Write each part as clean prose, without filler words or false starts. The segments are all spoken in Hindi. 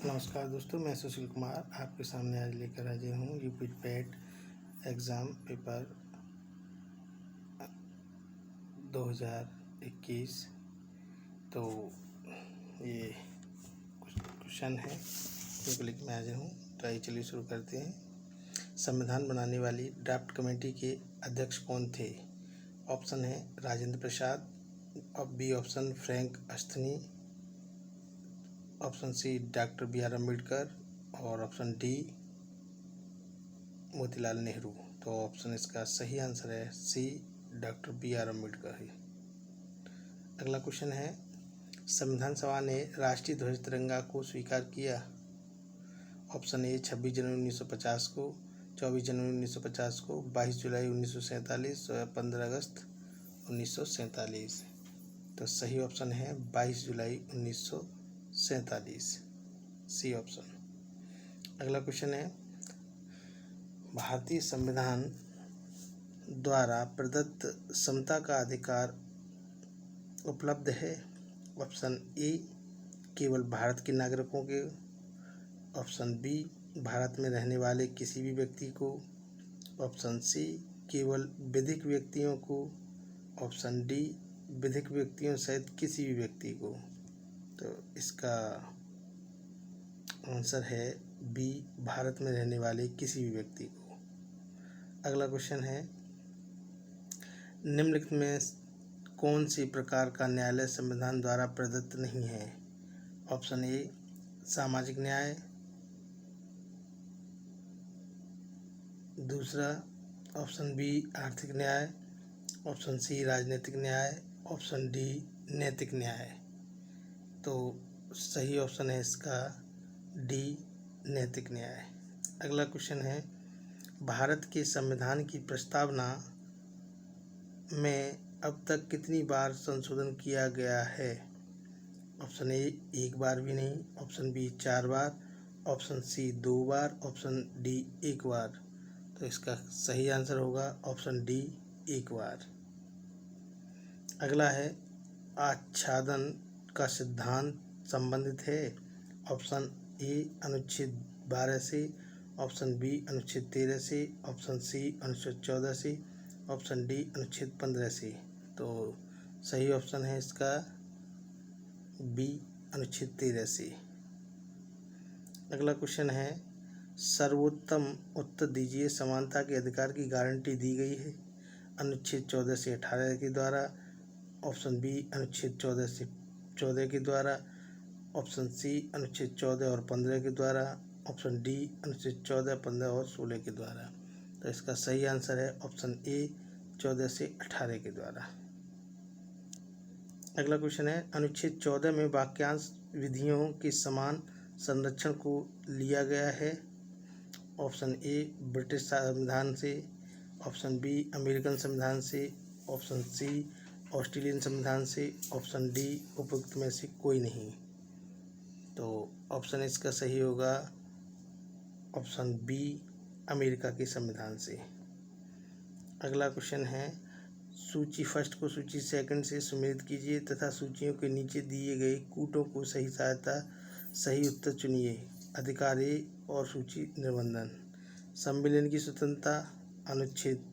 नमस्कार दोस्तों, मैं सुशील कुमार आपके सामने आज लेकर हाजिर हूँ यूपी पेट एग्ज़ाम पेपर 2021। तो ये कुछ क्वेश्चन है जो लेकर मैं हाजिर हूँ। तो आइए चलिए शुरू करते हैं। संविधान बनाने वाली ड्राफ्ट कमेटी के अध्यक्ष कौन थे? ऑप्शन है Rajendra Prasad, B option Frank Anthony, option C doctor B R Ambedkar और ऑप्शन डी मोतीलाल नेहरू। तो ऑप्शन इसका सही आंसर है सी डॉक्टर बी आर अम्बेडकर है। अगला क्वेश्चन है, संविधान सभा ने राष्ट्रीय ध्वज तिरंगा को स्वीकार किया। ऑप्शन ए 26 जनवरी 1950 को, 24 जनवरी 1950 को, 22 जुलाई 1947 और 15 अगस्त 1947। तो सही ऑप्शन है 22 जुलाई 1947, सी ऑप्शन। अगला क्वेश्चन है, भारतीय संविधान द्वारा प्रदत्त समता का अधिकार उपलब्ध है। ऑप्शन ए केवल भारत के नागरिकों के, ऑप्शन बी भारत में रहने वाले किसी भी व्यक्ति को, ऑप्शन सी केवल विधिक व्यक्तियों को, ऑप्शन डी विधिक व्यक्तियों सहित किसी भी व्यक्ति को। तो इसका आंसर है बी भारत में रहने वाले किसी भी व्यक्ति को। अगला क्वेश्चन है, निम्नलिखित में कौन सी प्रकार का न्यायालय संविधान द्वारा प्रदत्त नहीं है? ऑप्शन ए सामाजिक न्याय, दूसरा ऑप्शन बी आर्थिक न्याय, ऑप्शन सी राजनीतिक न्याय, ऑप्शन डी नैतिक न्याय। तो सही ऑप्शन है इसका डी नैतिक न्याय। अगला क्वेश्चन है, भारत के संविधान की प्रस्तावना में अब तक कितनी बार संशोधन किया गया है? ऑप्शन ए एक बार भी नहीं, ऑप्शन बी 4 बार, ऑप्शन सी 2 बार, ऑप्शन डी 1 बार। तो इसका सही आंसर होगा ऑप्शन डी 1 बार। अगला है, आच्छादन का सिद्धांत संबंधित है। ऑप्शन ए अनुच्छेद 12 से, ऑप्शन बी अनुच्छेद 13 से, ऑप्शन सी अनुच्छेद 14 से, ऑप्शन डी अनुच्छेद 15 से। तो सही ऑप्शन है इसका बी अनुच्छेद 13 से। अगला क्वेश्चन है, सर्वोत्तम उत्तर दीजिए। समानता के अधिकार की गारंटी दी गई है अनुच्छेद 14 से 18 के द्वारा, ऑप्शन बी अनुच्छेद 14 से 14 के द्वारा, ऑप्शन सी अनुच्छेद 14 और 15 के द्वारा, ऑप्शन डी अनुच्छेद 14, 15 और 16 के द्वारा। तो इसका सही आंसर है ऑप्शन ए 14 से 18 के द्वारा। अगला क्वेश्चन है, अनुच्छेद 14 में वाक्यांश विधियों के समान संरक्षण को लिया गया है। ऑप्शन ए ब्रिटिश संविधान से, ऑप्शन बी अमेरिकन संविधान से, ऑप्शन सी ऑस्ट्रेलियन संविधान से, ऑप्शन डी उपयुक्त में से कोई नहीं। तो ऑप्शन इसका सही होगा ऑप्शन बी अमेरिका के संविधान से। अगला क्वेश्चन है, सूची फर्स्ट को सूची सेकंड से सुमेलित कीजिए तथा सूचियों के नीचे दिए गए कूटों को सही उत्तर चुनिए। अधिकार ए और सूची निबंधन। सम्मेलन की स्वतंत्रता अनुच्छेद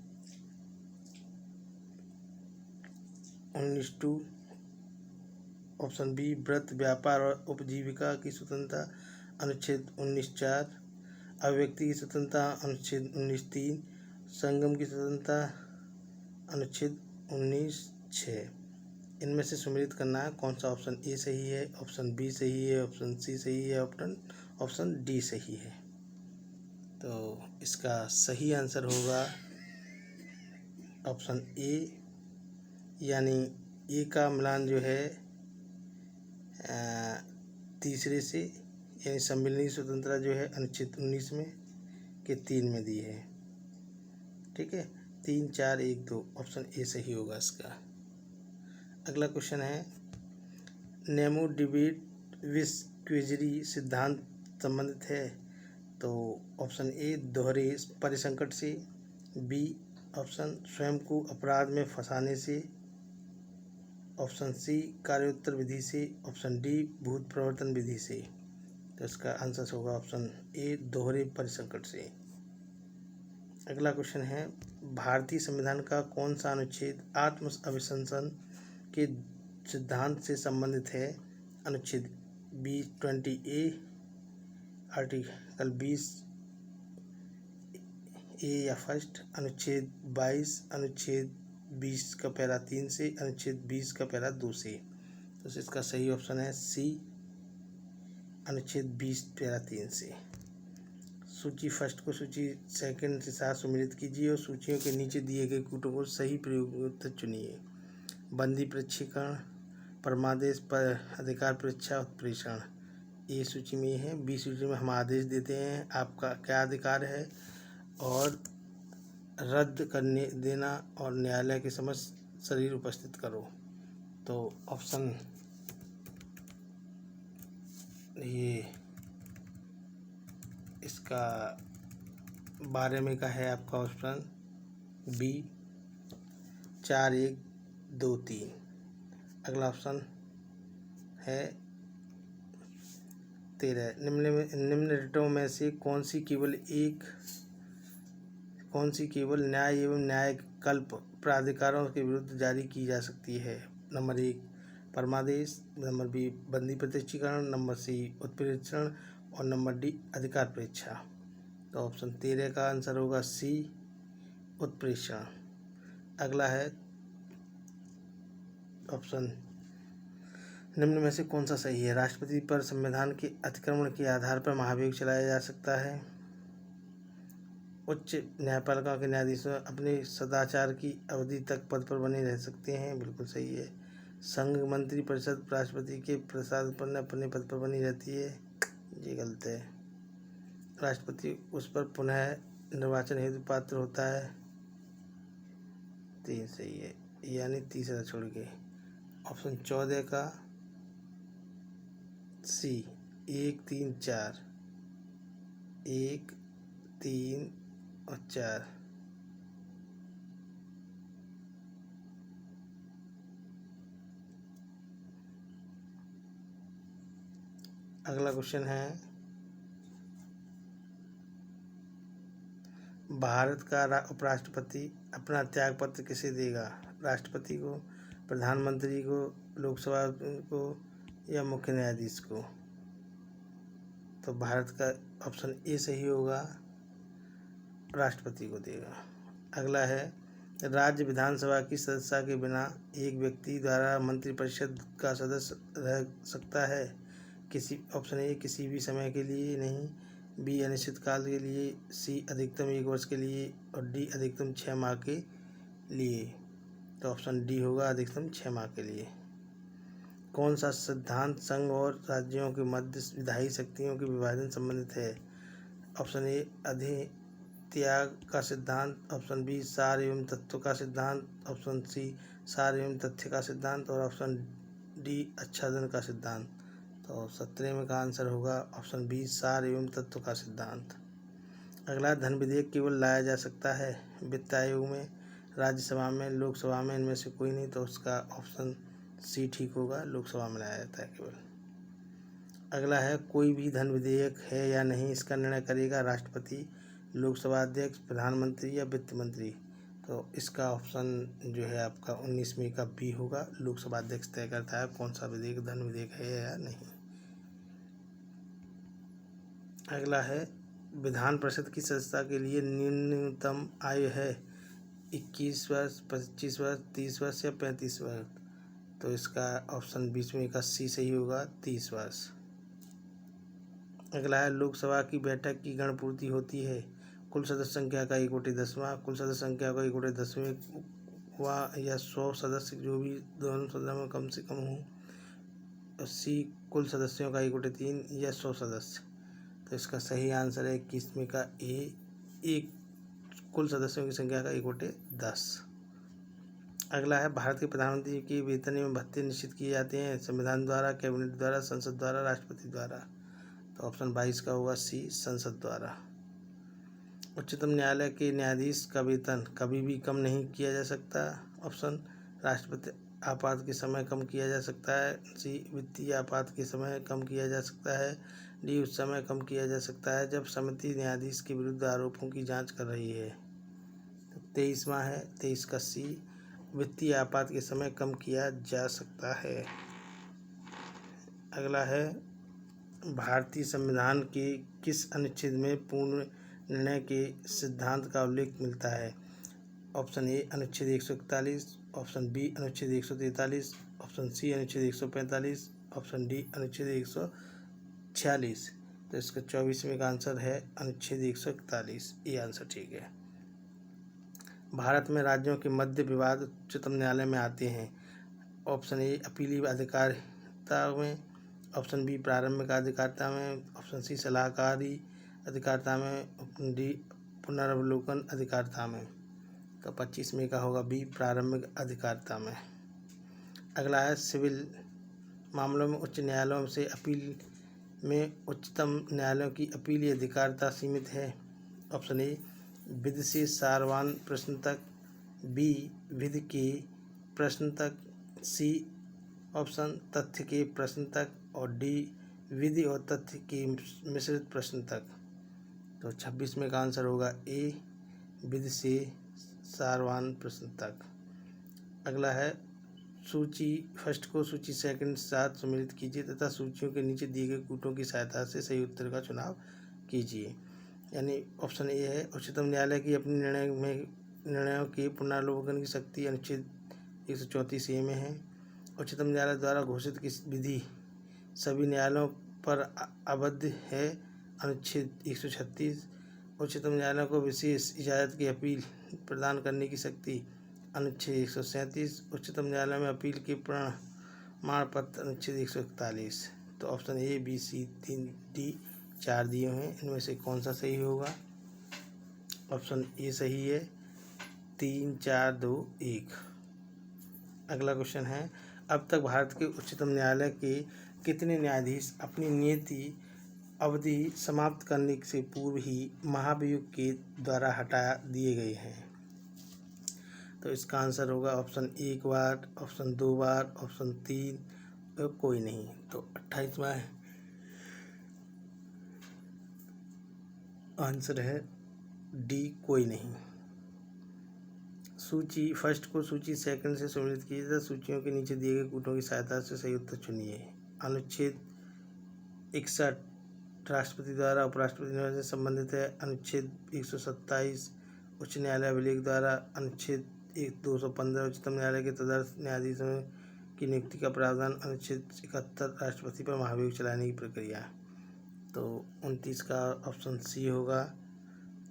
19(2), ऑप्शन बी व्रत व्यापार और उपजीविका की स्वतंत्रता अनुच्छेद 19(4), अभिव्यक्ति की स्वतंत्रता अनुच्छेद 19(3), संगम की स्वतंत्रता अनुच्छेद 19(6). इनमें से सम्मिलित करना है कौन सा ऑप्शन ए सही है, ऑप्शन बी सही है, ऑप्शन सी सही है, ऑप्शन डी सही है। तो इसका सही आंसर होगा ऑप्शन ए, यानी ए का मिलान जो है तीसरे से, यानी सम्मेलनीय स्वतंत्रता जो है अनुच्छेद 19 में के 3 में दी है। ठीक है, 3, 4, 1, 2 ऑप्शन ए सही होगा इसका। अगला क्वेश्चन है, नेमो डिविस क्विजरी सिद्धांत संबंधित है। तो ऑप्शन ए दोहरे परिसंकट से, बी ऑप्शन स्वयं को अपराध में फंसाने से, ऑप्शन सी कार्योत्तर विधि से, ऑप्शन डी भूत प्रवर्तन विधि से। तो इसका आंसर होगा ऑप्शन ए, दोहरे परिसंकट से। अगला क्वेश्चन है, भारतीय संविधान का कौन सा अनुच्छेद आत्म अभिशंसन के सिद्धांत से संबंधित है? अनुच्छेद 20A, आर्टिकल 20A या फर्स्ट, अनुच्छेद 22, अनुच्छेद 20 का पैरा 3 से, अनुच्छेद 20 का पैरा 2 से। तो इसका सही ऑप्शन है सी, अनुच्छेद 20 पैरा 3 से। सूची फर्स्ट को सूची सेकंड के साथ सम्मिलित कीजिए और सूचियों के नीचे दिए गए कूटों को सही प्रयोग चुनिए। बंदी प्रक्षेपण, परमादेश पर अधिकार परीक्षा, उत्प्रेषण। ए सूची में है। बी सूची में हम आदेश देते हैं आपका क्या अधिकार है, और रद्द करने देना और न्यायालय के समक्ष शरीर उपस्थित करो। तो ऑप्शन ये इसका 12 में का है आपका ऑप्शन बी, 4, 1, 2, 3। अगला ऑप्शन है 13, निम्न रिटों में से कौन सी केवल न्याय एवं न्यायकल्प प्राधिकारों के विरुद्ध जारी की जा सकती है? नंबर 1 परमादेश, नंबर बी बंदी प्रत्यक्षीकरण, नंबर सी उत्प्रेषण और नंबर डी अधिकार परीक्षा। तो ऑप्शन 13 का आंसर होगा सी, उत्प्रेषण। अगला है ऑप्शन, निम्न में से कौन सा सही है? राष्ट्रपति पर संविधान के अतिक्रमण के आधार पर महाभियोग चलाया जा सकता है। उच्च न्यायपालिका के न्यायाधीश अपने सदाचार की अवधि तक पद पर बने रह सकते हैं, बिल्कुल सही है। संघ मंत्री परिषद राष्ट्रपति के प्रसाद पर अपने पद पर बनी रहती है, ये गलत है। राष्ट्रपति उस पर पुनः निर्वाचन हेतु पात्र होता है, 3 सही है, यानी तीसरा छोड़ के। ऑप्शन 14 का सी, 1, 3, 4, 1, 3 और 4। अगला क्वेश्चन है, भारत का उपराष्ट्रपति अपना त्याग पत्र किसे देगा? राष्ट्रपति को, प्रधानमंत्री को, लोकसभा को या मुख्य न्यायाधीश को? तो भारत का ऑप्शन ए सही होगा, राष्ट्रपति को देगा। अगला है, राज्य विधानसभा की सदस्यता के बिना एक व्यक्ति द्वारा मंत्रिपरिषद का सदस्य रह सकता है? ऑप्शन ए किसी भी समय के लिए नहीं, बी अनिश्चित काल के लिए, सी अधिकतम 1 वर्ष के लिए और डी अधिकतम 6 माह के लिए। तो ऑप्शन डी होगा, अधिकतम 6 माह के लिए। कौन सा सिद्धांत संघ और राज्यों के मध्य विधायी शक्तियों के विभाजन संबंधित है? ऑप्शन ए अधित्याग का सिद्धांत, ऑप्शन बी सार एवं तत्व का सिद्धांत, ऑप्शन सी सार एवं तथ्य का सिद्धांत और ऑप्शन डी आच्छादन का सिद्धांत। तो 17 में का आंसर होगा ऑप्शन बी सार एवं तत्व का सिद्धांत। अगला, धन विधेयक केवल लाया जा सकता है वित्त आयोग में, राज्यसभा में, लोकसभा में, इनमें से कोई नहीं। तो उसका ऑप्शन सी ठीक होगा, लोकसभा में लाया जाता है केवल। अगला है, कोई भी धन विधेयक है या नहीं इसका निर्णय करेगा राष्ट्रपति, लोकसभा अध्यक्ष, प्रधानमंत्री या वित्त मंत्री? तो इसका ऑप्शन जो है आपका 19 का बी होगा, लोकसभा अध्यक्ष तय करता है कौन सा विधेयक धन विधेयक है या नहीं। अगला है, विधान परिषद की सदस्यता के लिए न्यूनतम आयु है 21 वर्ष, 25 वर्ष, 30 वर्ष या 35 वर्ष? तो इसका ऑप्शन 20 में का सी सही होगा, 30 वर्ष। अगला है, लोकसभा की बैठक की गणपूर्ति होती है कुल सदस्य संख्या का 1/10वां, कुल सदस्य संख्या का 1/10वां या 100 सदस्य जो भी दोनों सदनों में कम से कम हो, सी कुल सदस्यों का 1/3 या 100 सदस्य? तो इसका सही आंसर है 21 में का ए, एक कुल सदस्यों की संख्या का 1/10। अगला है, भारत के प्रधानमंत्री के वेतन एवं भत्ते निश्चित किए जाते हैं संविधान द्वारा, कैबिनेट द्वारा, संसद द्वारा, राष्ट्रपति द्वारा? तो ऑप्शन 22 का होगा सी, संसद द्वारा। उच्चतम न्यायालय के न्यायाधीश का वेतन कभी भी कम नहीं किया जा सकता। ऑप्शन, राष्ट्रपति आपात के समय कम किया जा सकता है, सी वित्तीय आपात के समय कम किया जा सकता है, डी उस समय कम किया जा सकता है जब समिति न्यायाधीश के विरुद्ध आरोपों की जांच कर रही है। तो 23वां है 23 का सी, वित्तीय आपात के समय कम किया जा सकता है। अगला है भारतीय संविधान के किस अनुच्छेद में पूर्ण निर्णय के सिद्धांत का उल्लेख मिलता है? ऑप्शन ए अनुच्छेद 141, ऑप्शन बी अनुच्छेद 143, ऑप्शन सी अनुच्छेद 145, ऑप्शन डी अनुच्छेद 146। तो इसका 24वें का आंसर है अनुच्छेद 141। ये आंसर ठीक है। भारत में राज्यों के मध्य विवाद उच्चतम न्यायालय में आते हैं। ऑप्शन ए अपीली अधिकारिता में, ऑप्शन बी प्रारंभिक अधिकारिता में, ऑप्शन सी सलाहकारी अधिकारिता में, ऑप्शन डी पुनर्वलोकन अधिकारिता में। तो 25 में का होगा बी प्रारंभिक अधिकारिता में। अगला है सिविल मामलों में उच्च न्यायालयों से अपील में उच्चतम न्यायालयों की अपीली अधिकारिता सीमित है। ऑप्शन ए विधि से सारवान प्रश्न तक, बी विधि के प्रश्न तक, सी ऑप्शन तथ्य के प्रश्न तक और डी विधि और तथ्य के मिश्रित प्रश्न तक। तो 26 में का आंसर होगा ए विधि से सारवान प्रश्न तक। अगला है सूची फर्स्ट को सूची सेकंड साथ सम्मिलित कीजिए तथा सूचियों के नीचे दिए गए कूटों की सहायता से सही उत्तर का चुनाव कीजिए। यानी ऑप्शन ए है उच्चतम न्यायालय की अपने निर्णयों के पुनर्वलोकन की शक्ति अनुच्छेद 134 ए में है। उच्चतम न्यायालय द्वारा घोषित किसी विधि सभी न्यायालयों पर अवैध है अनुच्छेद 136। उच्चतम न्यायालय को विशेष इजाज़त की अपील प्रदान करने की शक्ति अनुच्छेद 137। उच्चतम न्यायालय में अपील के प्रमाण पत्र अनुच्छेद 141। तो option A B C 3 D 4 दिए हुए हैं, इनमें से कौन सा सही होगा? ऑप्शन ए सही है 3 4 2 1। अगला क्वेश्चन है अब तक भारत के उच्चतम न्यायालय के कितने न्यायाधीश अपनी नियति अवधि समाप्त करने से पूर्व ही महाभियोग के द्वारा हटा दिए गए हैं? तो इसका आंसर होगा ऑप्शन 1 बार, ऑप्शन 2 बार, ऑप्शन 3 और कोई नहीं। तो 28वां आंसर है डी कोई नहीं। सूची फर्स्ट को सूची सेकंड से सम्मिलित कीजिए तथा सूचियों के नीचे दिए गए कूटों की सहायता से सही उत्तर चुनिए। अनुच्छेद 61 राष्ट्रपति द्वारा उपराष्ट्रपति निर्वाचन से संबंधित है। अनुच्छेद 127 उच्च न्यायालय अभिलेख द्वारा, अनुच्छेद 215 उच्चतम न्यायालय के तदर्थ न्यायाधीशों की नियुक्ति का प्रावधान, अनुच्छेद 71 राष्ट्रपति पर महाभियोग चलाने की प्रक्रिया। तो 29 का ऑप्शन सी होगा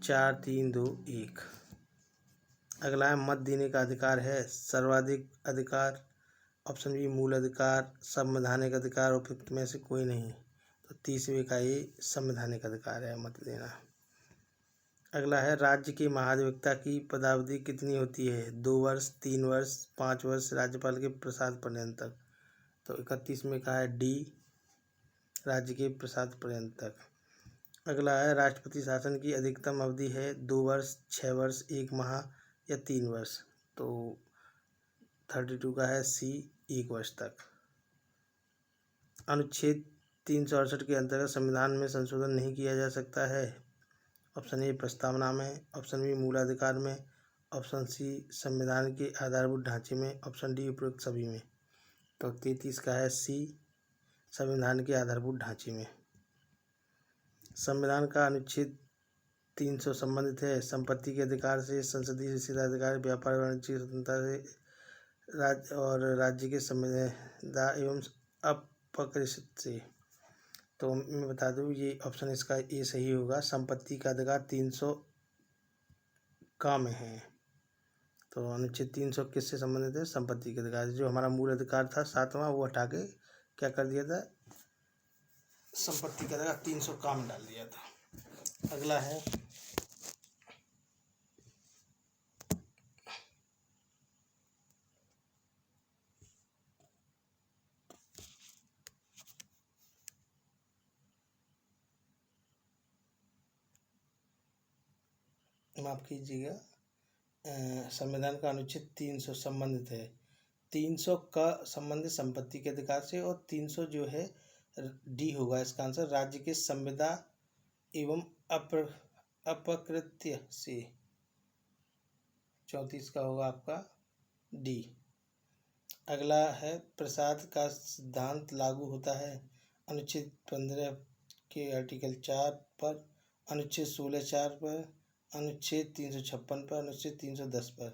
4 3 2 1। अगला है मत देने का अधिकार है सर्वाधिक अधिकार, ऑप्शन बी मूल अधिकार, संवैधानिक अधिकार, उपयुक्त में से कोई नहीं। तो 30वें का ये संवैधानिक अधिकार है मत देना। अगला है राज्य के महाधिवक्ता की पदावधि कितनी होती है? 2 वर्ष, 3 वर्ष, 5 वर्ष, राज्यपाल के प्रसाद पर्यंत तक। तो 31 में का है डी राज्य के प्रसाद पर्यंत तक। अगला है राष्ट्रपति शासन की अधिकतम अवधि है 2 वर्ष, 6 वर्ष, 1 माह या 3 वर्ष। तो 32 का है सी 1 वर्ष तक। अनुच्छेद 368 के अंतर्गत संविधान में संशोधन नहीं किया जा सकता है। ऑप्शन ए प्रस्तावना में, ऑप्शन बी मूलाधिकार में, ऑप्शन सी संविधान के आधारभूत ढांचे में, ऑप्शन डी उपरोक्त सभी में। तो 33 का है सी संविधान के आधारभूत ढांचे में। संविधान का अनुच्छेद 300 संबंधित है संपत्ति के अधिकार से, संसदीय निषेधाधिकार, व्यापार वाणिज्य स्वतंत्रता से, राज्य के संविदा एवं अपकृषित से। तो मैं बता दूं ये ऑप्शन इसका ए सही होगा, संपत्ति का अधिकार 300 का में है। तो अनुच्छेद 300 किससे संबंधित है? संपत्ति के अधिकार। जो हमारा मूल अधिकार था 7वां वो हटा के क्या कर दिया था? संपत्ति का अधिकार 300 का में डाल दिया था। अगला है माफ कीजिएगा, संविधान का अनुच्छेद 300 संबंधित है 300 का संबंधित संपत्ति के अधिकार से, और 300 जो है डी होगा इसका आंसर। राज्य के संविदा एवं अपकृत्य से 34 का होगा आपका डी। अगला है प्रसाद का सिद्धांत लागू होता है अनुच्छेद 15 के आर्टिकल 4 पर, अनुच्छेद 16(4) पर, अनुच्छेद 356 पर, अनुच्छेद 310 पर।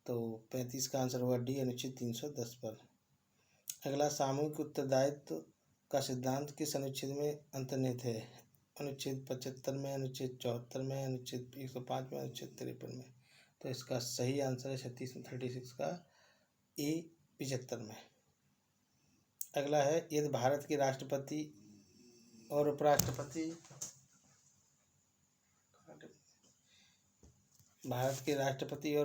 तो 35 का आंसर होगा डी, अनुच्छेद 310 पर। अगला सामूहिक उत्तरदायित्व का सिद्धांत किस अनुच्छेद में अंतर्निहित है? अनुच्छेद 75 में, अनुच्छेद 74 में, अनुच्छेद 105 में, अनुच्छेद 53 में। तो इसका सही आंसर है 36 का ए 75 में। अगला है यदि भारत के राष्ट्रपति और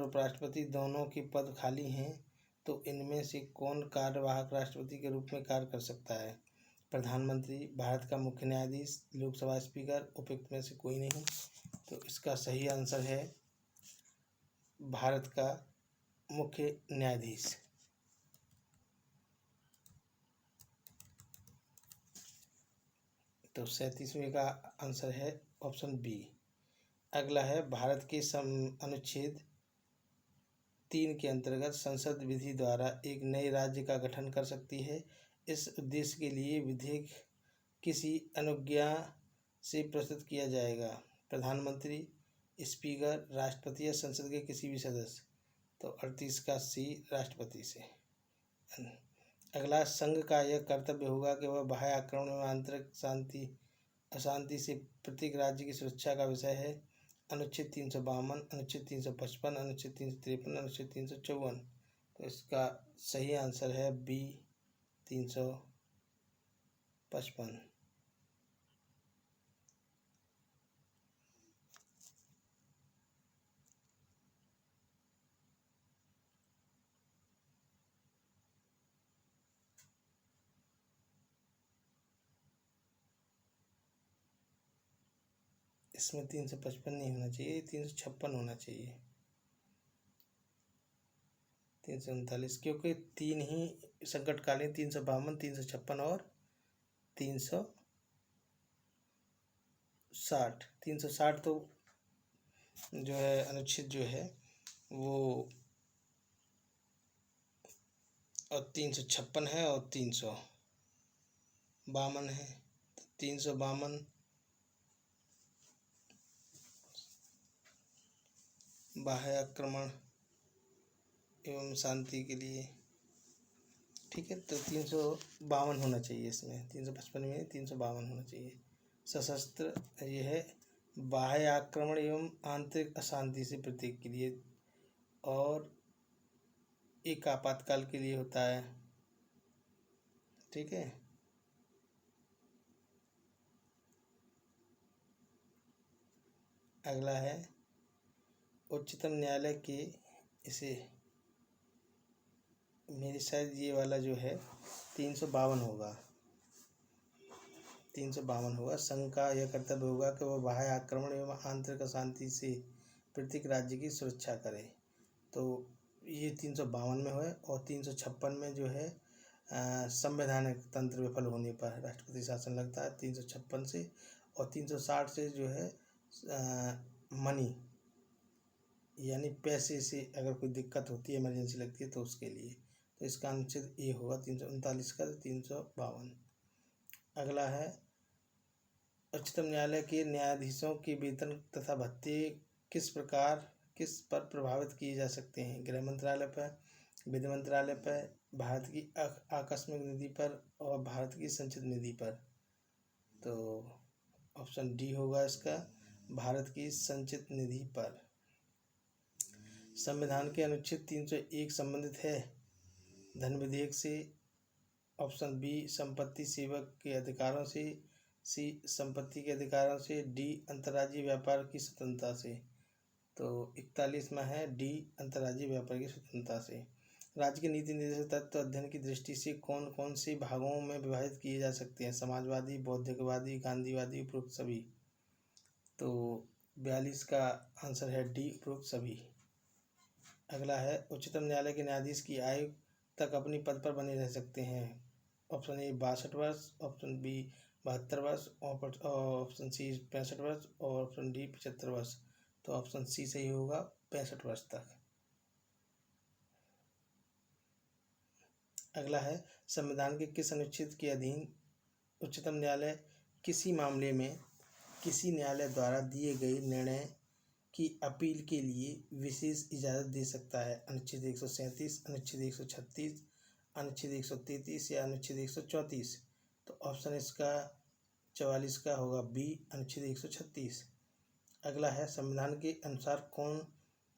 उपराष्ट्रपति दोनों के पद खाली हैं तो इनमें से कौन कार्यवाहक राष्ट्रपति के रूप में कार्य कर सकता है? प्रधानमंत्री, भारत का मुख्य न्यायाधीश, लोकसभा स्पीकर, उपयुक्त में से कोई नहीं। तो इसका सही आंसर है भारत का मुख्य न्यायाधीश। तो 37वें का आंसर है ऑप्शन बी। अगला है भारत के अनुच्छेद 3 के अंतर्गत संसद विधि द्वारा एक नए राज्य का गठन कर सकती है। इस उद्देश्य के लिए विधेयक किसी अनुज्ञा से प्रस्तुत किया जाएगा? प्रधानमंत्री, स्पीकर, राष्ट्रपति या संसद के किसी भी सदस्य। तो 38 का सी, राष्ट्रपति से। अगला संघ का यह कर्तव्य होगा कि वह बाह्य आक्रमण एवं आंतरिक अशांति से प्रत्येक राज्य की सुरक्षा का विषय है। अनुच्छेद 352, अनुच्छेद 355, अनुच्छेद 353, अनुच्छेद 354। तो इसका सही आंसर है बी 355। इसमें 355 नहीं होना चाहिए, 356 होना चाहिए। 339, क्योंकि तीन ही संकटकालीन 352, 356 और 360। 360 तो जो है अनुच्छेद जो है वो, और 356 है और 352 है। 352 बाह्य आक्रमण एवं शांति के लिए, ठीक है। तो 352 होना चाहिए इसमें, 355 में 352 होना चाहिए। सशस्त्र, ये है बाह्य आक्रमण एवं आंतरिक अशांति से प्रत्येक के लिए, और एक आपातकाल के लिए होता है, ठीक है। अगला है उच्चतम न्यायालय के, इसे मेरी शायद ये वाला जो है 352 होगा, 352 होगा। संघ का यह कर्तव्य होगा कि वह बाह्य आक्रमण एवं आंतरिक अशांति से प्रत्येक राज्य की सुरक्षा करे। तो ये 352 में है, और 356 में जो है संवैधानिक तंत्र विफल होने पर राष्ट्रपति शासन लगता है 356 से, और 360 से जो है मनी यानी पैसे से अगर कोई दिक्कत होती है, इमरजेंसी लगती है तो उसके लिए। तो इसका अनुच्छेद ए होगा 339 का 352। अगला है उच्चतम न्यायालय के न्यायाधीशों के वेतन तथा भत्ते किस पर प्रभावित किए जा सकते हैं? गृह मंत्रालय पर, विधि मंत्रालय पर, भारत की आकस्मिक निधि पर, और भारत की संचित निधि पर। तो ऑप्शन डी होगा इसका, भारत की संचित निधि पर। संविधान के अनुच्छेद 301 संबंधित है धन विधेयक से। ऑप्शन बी संपत्ति सेवक के अधिकारों से, सी संपत्ति के अधिकारों से, डी अंतर्राज्यीय व्यापार की स्वतंत्रता से। तो 41 में है डी अंतर्राज्यीय व्यापार की स्वतंत्रता से। राज्य के नीति निर्देशक तत्व अध्ययन की दृष्टि से कौन कौन से भागों में विभाजित किए जा सकते हैं? समाजवादी, बौद्धिकवादी, गांधीवादी, उपरोक्त सभी। तो 42 का आंसर है डी उपरोक्त सभी। अगला है उच्चतम न्यायालय के न्यायाधीश की आयु तक अपनी पद पर बने रह सकते हैं? ऑप्शन ए 62 वर्ष, ऑप्शन बी 72 वर्ष, ऑप्शन सी 65 वर्ष और ऑप्शन डी 75 वर्ष। तो ऑप्शन सी सही होगा, 65 वर्ष तक। अगला है, संविधान के किस अनुच्छेद के अधीन उच्चतम न्यायालय किसी मामले में किसी न्यायालय द्वारा दिए गए निर्णय की अपील के लिए विशेष इजाज़त दे सकता है? अनुच्छेद 137, अनुच्छेद 136, अनुच्छेद 133 या अनुच्छेद 134। तो ऑप्शन इसका 44 का होगा बी, अनुच्छेद 136। अगला है, संविधान के अनुसार कौन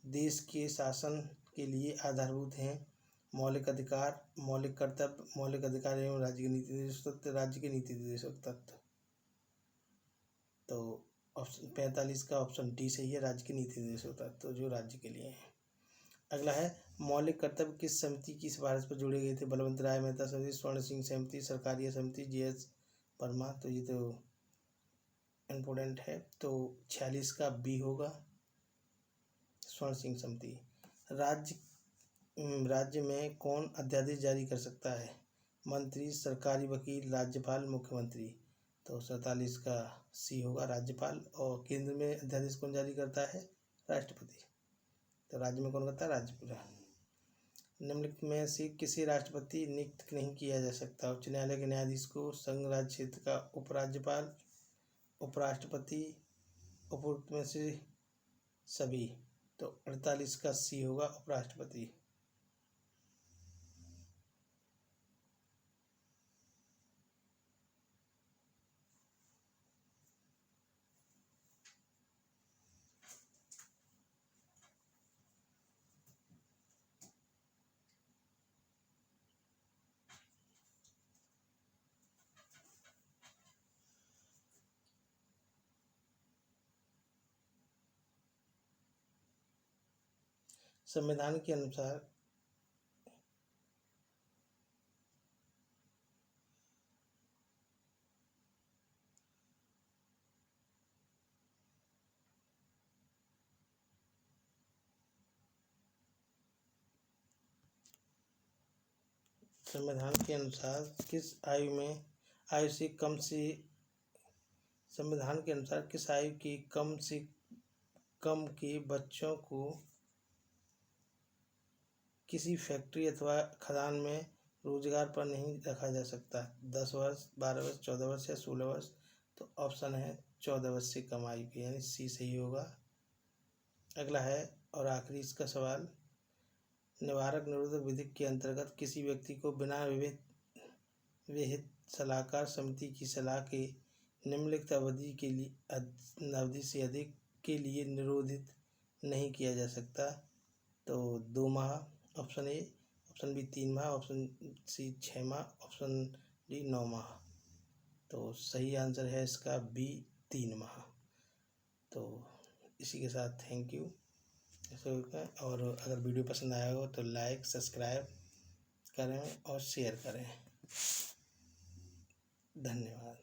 देश के शासन के लिए आधारभूत हैं? मौलिक अधिकार, मौलिक कर्तव्य, मौलिक अधिकार एवं राज्य के नीति निर्देशक तत्व, राज्य के नीति निर्देशक तत्व। तो ऑप्शन 45 का ऑप्शन डी सही है, राज्य के नीति निर्देशक तत्व जो राज्य के लिए है। अगला है, मौलिक कर्तव्य किस समिति की सिफारिश पर जोड़े गए थे? बलवंत राय मेहता समिति, स्वर्ण सिंह समिति, सरकारिया समिति, जी.एस. वर्मा। तो ये तो इम्पोर्टेंट है। तो 46 का बी होगा, स्वर्ण सिंह समिति। राज्य में कौन अध्यादेश जारी कर सकता है? मंत्री, सरकारी वकील, राज्यपाल, मुख्यमंत्री। तो 47 का सी होगा, राज्यपाल। और केंद्र में अध्यादेश कौन जारी करता है? राष्ट्रपति। तो राज्य में कौन करता है? राज्यपाल। निम्नलिखित में से किसी राष्ट्रपति नियुक्त नहीं किया जा सकता? उच्च न्यायालय के न्यायाधीश को, संघ राज्य क्षेत्र का उपराज्यपाल, उपराष्ट्रपति, उपयुक्त में से सभी। तो 48 का सी होगा, उपराष्ट्रपति। संविधान के अनुसार किस आयु से कम से संविधान के अनुसार किस आयु के कम से कम के बच्चों को किसी फैक्ट्री अथवा खदान में रोजगार पर नहीं रखा जा सकता? 10 वर्ष, 12 वर्ष, 14 वर्ष या 16 वर्ष। तो ऑप्शन है 14 वर्ष से कम आयु के, यानी सी सही होगा। अगला है और आखिरी इसका सवाल, निवारक निरोधक विधि के अंतर्गत किसी व्यक्ति को बिना विहित सलाहकार समिति की सलाह के निम्नलिखित अवधि से अधिक के लिए निरोधित नहीं किया जा सकता? तो 2 माह, ऑप्शन ए, ऑप्शन बी 3 माह, ऑप्शन सी 6 माह, ऑप्शन डी 9 माह। तो सही आंसर है इसका बी, 3 माह। तो इसी के साथ थैंक यू। और अगर वीडियो पसंद आया हो तो लाइक, सब्सक्राइब करें और शेयर करें। धन्यवाद।